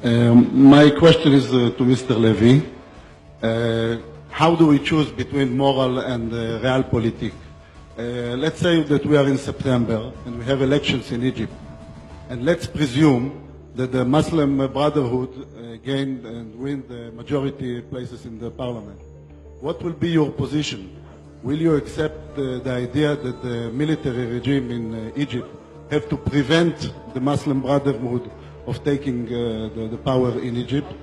My question is to Mr. Levy. How do we choose between moral and realpolitik? Let's say that we are in September and we have elections in Egypt. And let's presume that the Muslim Brotherhood gained and win the majority places in the parliament. What will be your position? Will you accept the idea that the military regime in Egypt have to prevent the Muslim Brotherhood of taking the power in Egypt,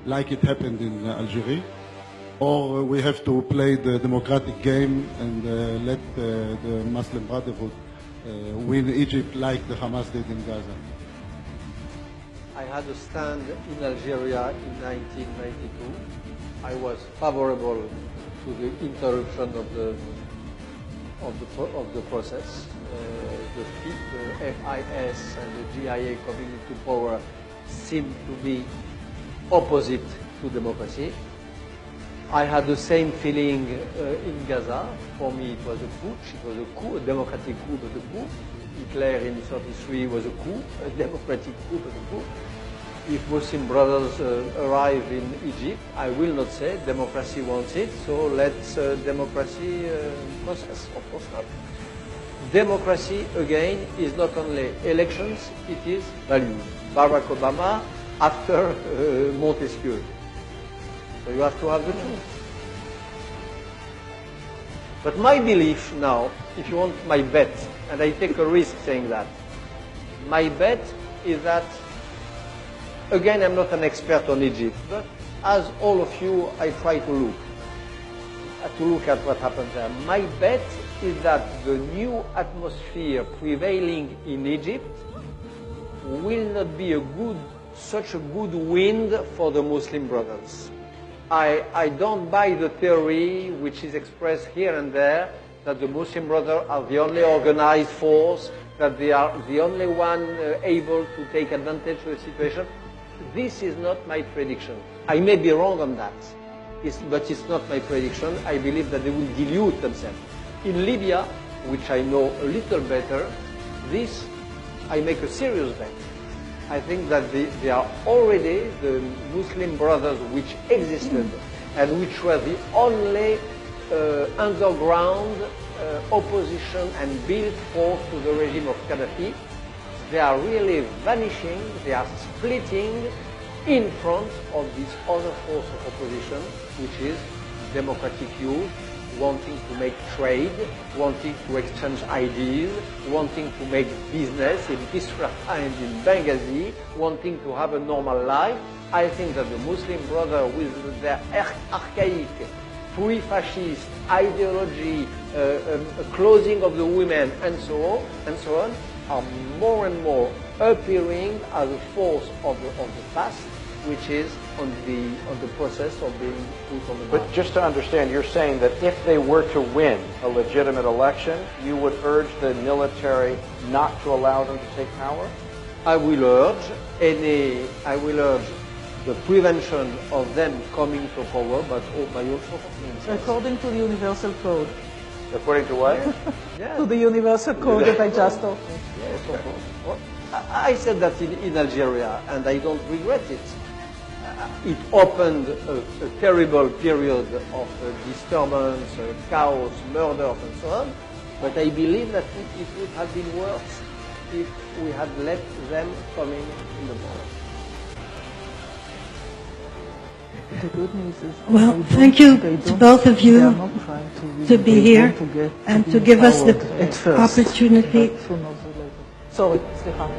like it happened in Algeria? Or we have to play the democratic game and let the Muslim Brotherhood win Egypt like the Hamas did in Gaza? I had a stand in Algeria in 1992. I was favorable to the interruption of the process. The FIS and the GIA coming into power seemed to be opposite to democracy. I had the same feeling in Gaza. For me, it was a putsch. It was a coup, a democratic coup, but a coup. Hitler in 1933 was a coup, a democratic coup, but a coup. If Muslim brothers arrive in Egypt, I will not say democracy wants it, so let's democracy process. Of course not. Democracy, again, is not only elections, it is values. Barack Obama after Montesquieu. So you have to have the truth. But my belief now, if you want my bet, and I take a risk saying that, my bet is that, again, I'm not an expert on Egypt, but as all of you, I try to look at what happens there. My bet is that the new atmosphere prevailing in Egypt will not be such a good wind for the Muslim brothers. I don't buy the theory which is expressed here and there that the Muslim brothers are the only organized force, that they are the only one able to take advantage of the situation. This is not my prediction. I may be wrong on that, but it's not my prediction. I believe that they will dilute themselves. In Libya, which I know a little better, this I make a serious bet. I think that they are already the Muslim brothers which existed and which were the only underground opposition and built force to the regime of Gaddafi. They are really vanishing, they are splitting in front of this other force of opposition, which is democratic youth, wanting to make trade, wanting to exchange ideas, wanting to make business in peaceful times in Benghazi, wanting to have a normal life. I think that the Muslim Brothers, with their archaic, pre-fascist ideology, closing of the women, and so on, are more and more appearing as a force of the past, which is on the process of being put on the market. But just to understand, you're saying that if they were to win a legitimate election, you would urge the military not to allow them to take power? I will urge the prevention of them coming to power, but by also according to the Universal Code. According to what? Yeah. To the Universal Code that I just told you. Yes, of course. Well, I said that in Algeria, and I don't regret it. It opened a terrible period of disturbance, chaos, murders, and so on. But I believe that it would have been worse if we had let them come in the power. The good news is well, thank you to both of you to be here and to give us the opportunity. Sorry, Stefan.